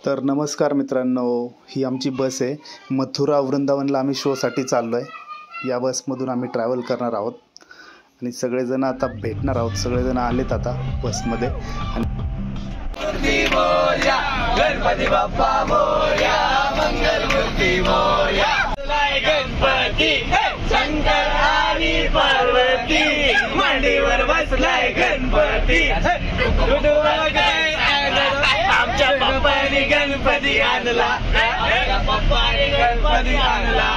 तर नमस्कार मित्रांनो, ही आमची बस आहे. मथुरा वृंदावनला आम्ही शोसाठी चाललो आहे. या बसमधून आम्ही ट्रॅव्हल करणार आहोत आणि सगळेजण आता भेटणार आहोत. सगळेजण आलेत आता बसमध्ये. गणपती बाप्पा मोरया, मंगलमूर्ती मोरया, गणपती शंकर आणि पार्वती मांडीवर बसलाय गणपती. आमच्या पप्पाने गणपती आणला, पप्पाने गणपती आणला.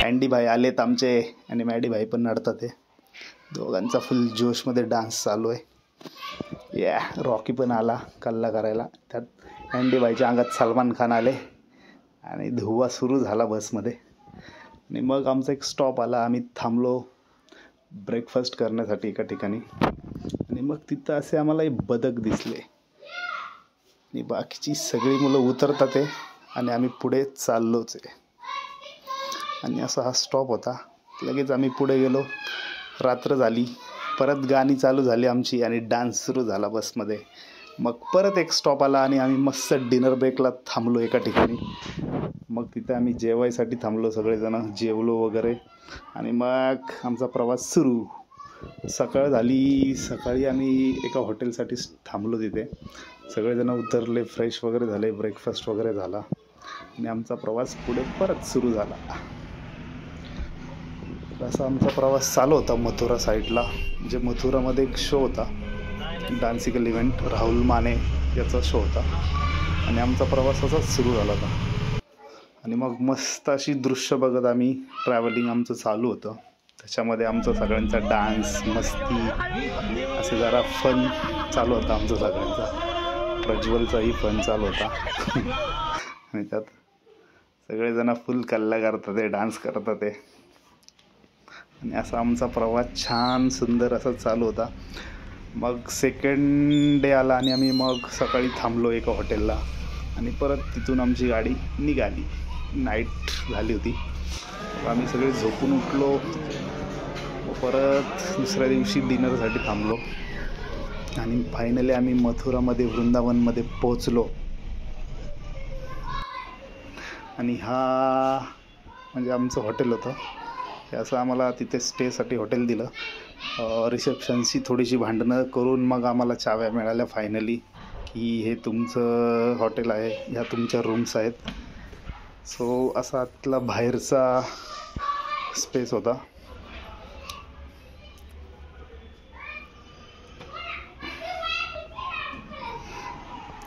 अँडी भाई आलेत आमचे आणि मॅडी भाई पण नडतात आहे. दोघांचा फुल जोशमध्ये डान्स चालू आहे. रॉकी पण आला कल्ला करायला. त्यात अँडी भाईच्या अंगात सलमान खान आले आणि धुवा सुरू झाला बसमध्ये. आणि मग आमचा एक स्टॉप आला. आम्ही थांबलो ब्रेकफास्ट करण्यासाठी एका ठिकाणी. आणि मग तिथं असे आम्हाला एक बदक दिसले आणि बाकीची सगळी मुलं उतरतात आहे आणि आम्ही पुढे चाललोच आहे. आणि असा हा स्टॉप होता. लगेच आम्ही पुढे गेलो. रात्र झाली. परत गाणी चालू झाली आमची आणि डान्स सुरू झाला बसमध्ये. मग परत एक स्टॉप आला आणि आम्ही मस्त डिनर ब्रेकला थांबलो एका ठिकाणी. मग तिथे आम्ही जेवायसाठी थांबलो. सगळेजण जेवलो वगैरे आणि मग आमचा प्रवास सुरू. सकाळ झाली. सकाळी आम्ही एका हॉटेलसाठी थांबलो. तिथे सगळेजण उतरले, फ्रेश वगैरे झाले, ब्रेकफास्ट वगैरे झाला आणि आमचा प्रवास पुढे परत सुरू झाला. असा आमचा प्रवास चालू होता मथुरा साईडला. म्हणजे मथुरामध्ये एक शो होता, डान्सिकल इव्हेंट, राहुल माने याचा शो होता आणि आमचा प्रवास असाच सुरू झाला होता. आणि मग मस्त अशी दृश्य बघत आम्ही ट्रॅव्हलिंग आमचं चालू होतं. त्याच्यामध्ये आमचा सगळ्यांचा डान्स, मस्ती, असं जरा फन चालू होता आमचा सगळ्यांचा. प्रज्वलचाही फन चालू होता आणि त्यात सगळेजण फुल कल्ला करतात आहे, डान्स करतात आहे. आणि असा आमचा प्रवास छान सुंदर असा चालू होता. मग सेकंड डे आला आणि आम्ही मग सकाळी थांबलो एका हॉटेलला आणि परत तिथून आमची गाडी निघाली. नाईट झाली होती. आम्ही सगळे झोपून उठलो. परत दुसऱ्या दिवशी डिनरसाठी थांबलो आणि फायनली आम्ही मथुरामध्ये वृंदावनमध्ये पोचलो. आणि हा म्हणजे आमचं हॉटेल होतं. हे असं आम्हाला तिथे स्टेसाठी हॉटेल दिलं. रिसेप्शनशी थोडीशी भांडणं करून मग आम्हाला चाव्या मिळाल्या फायनली, की हे तुमचं हॉटेल आहे, ह्या तुमच्या रूम्स आहेत. सो असा आतला बाहेरचा स्पेस होता.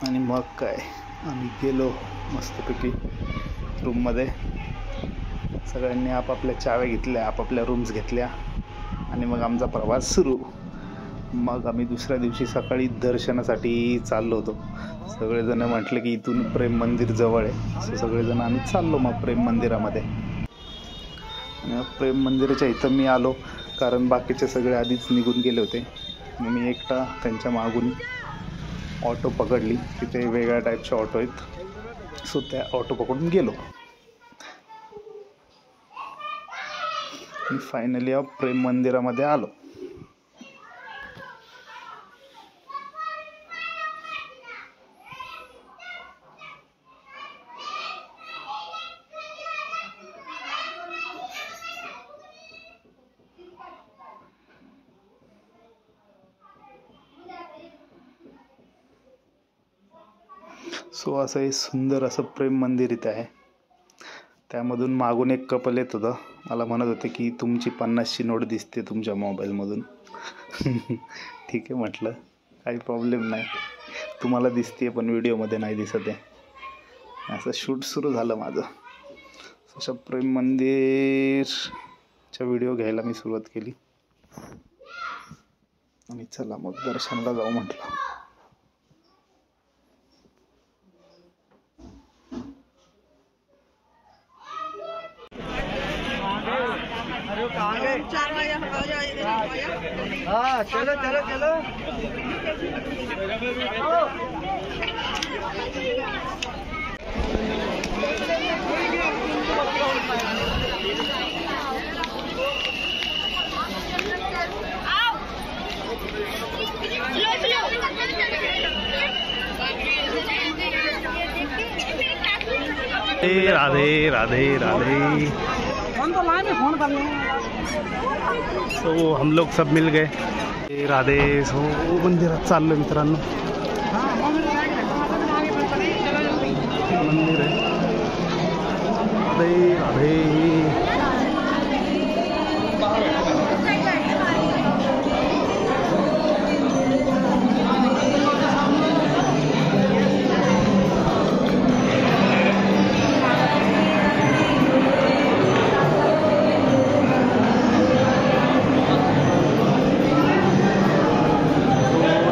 आणि मग काय आम्ही गेलो मस्तपैकी रूममध्ये. सगळ्यांनी आपापल्या चाव्या घेतल्या, आपापल्या रूम्स घेतल्या आणि मग आमचा प्रवास सुरू. मग आम्ही दुसऱ्या दिवशी सकाळी दर्शनासाठी चाललो होतो. सगळेजण म्हटले की इथून प्रेम मंदिर जवळ आहे. सो सगळेजण आम्ही चाललो मग प्रेम मंदिरामध्ये. आणि मग प्रेम मंदिराच्या इथं मी आलो कारण बाकीचे सगळे आधीच निघून गेले होते. मग मी एकटा त्यांच्या मागून ऑटो पकडली. तिथे वेगळ्या टाईपचे ऑटो आहेत. सो त्या ऑटो पकडून गेलो आणि फायनली प्रेम मंदिरामध्ये आलो. सो असं हे सुंदर असं प्रेम मंदिर इथे आहे. त्यामधून मागून एक कपल येत होतं. मला म्हणत होते की तुमची 50ची नोट दिसते तुमच्या मोबाईलमधून. ठीक आहे म्हटलं, काही प्रॉब्लेम नाही. तुम्हाला दिसते पण व्हिडिओमध्ये नाही दिसत आहे. असं शूट सुरू झालं माझं. अशा प्रेम मंदिरच्या व्हिडिओ घ्यायला मी सुरुवात केली आणि चला मग दर्शनाला जाऊ म्हटलं. हाँ चलो चलो चलो. राधे राधे राधे। सो हम लोग सब मिल गए राधे। सो मंदिरात चाललो मित्रांनो, मंदिर आहे राधे राधे।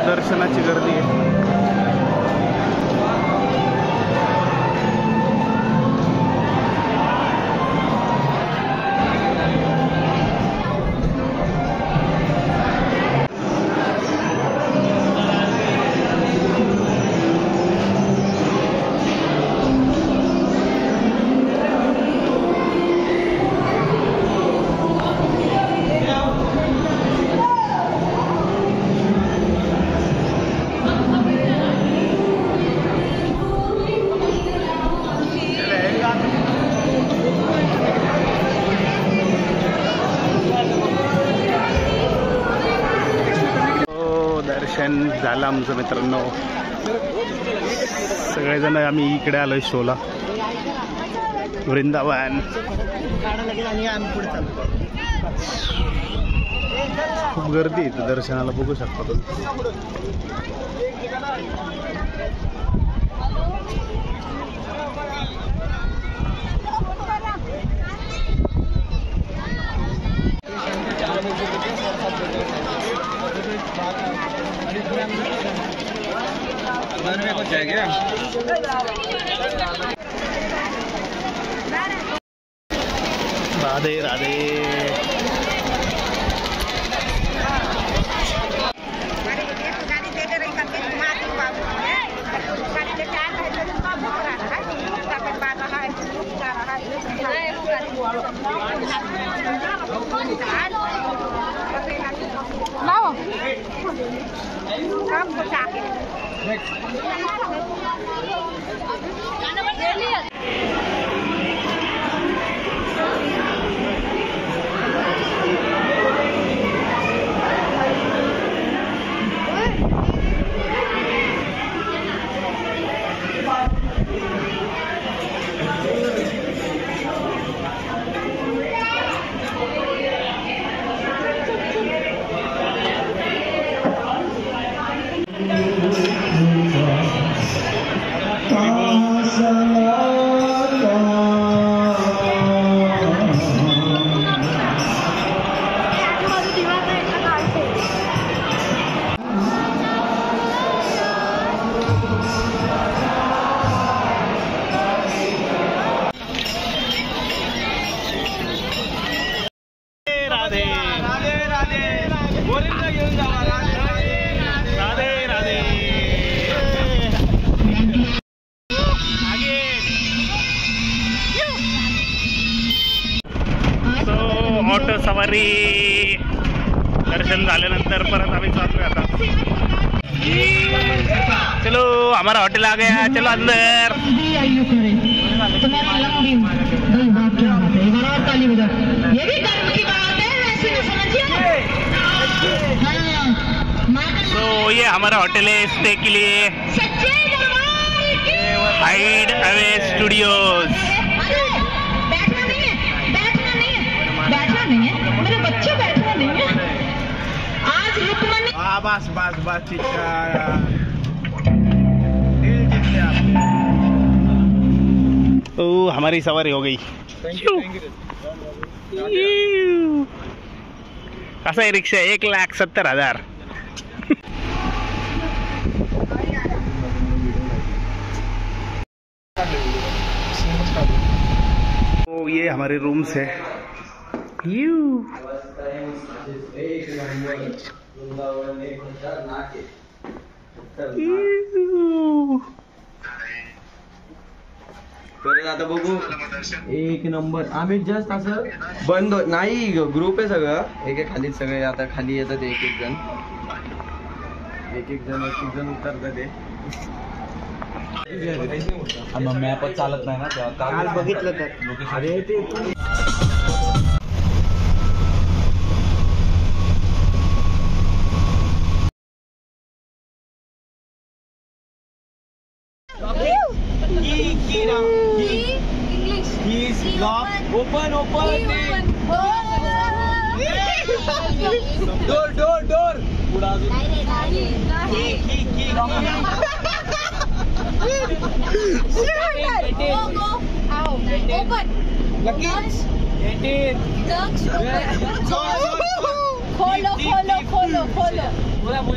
दर्शनाची गर्दी आहे। दर्शन झालं आमचं मित्रांनो। सगळेजण आम्ही इकडे आलोय शोला, वृंदावन। खूप गर्दी आहे इथं दर्शनाला, बघू शकता तुम्ही। राधे राधे। ऑटो सवारी दर्शन झाल्यानंतर परत आम्ही चाललोय आता। चलो हमारा होटल आ गया, चलो अंदर। तो ये हमारा होटल है स्टे के लिए, हाइड अवे स्टूडियोज। बस बस बस ओ हमारी सवारी हो गई। कसा है रिक्शा? 1,70,000। तो ये हमारे रूम्स है। आता बघू एक नंबर। आम्ही जस्ट असं बंद नाही, ग्रुप आहे सगळं, एक खाली सगळे आता खाली येतात, एक एक जण उतरतात। मग मॅपच चालत नाही ना काल बघितलं तर अरे ते ओपन डोर खोलो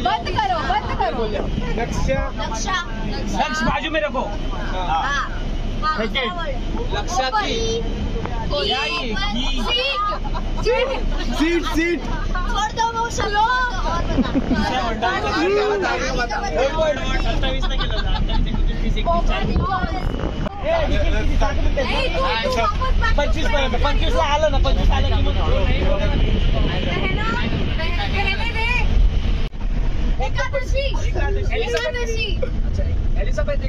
बंद करो लक्ष बाजू में रखो सीट छोड़ दो वो चलो पंचवीस ला आलं ना 25 आलं एकादशी एलिझाबेथ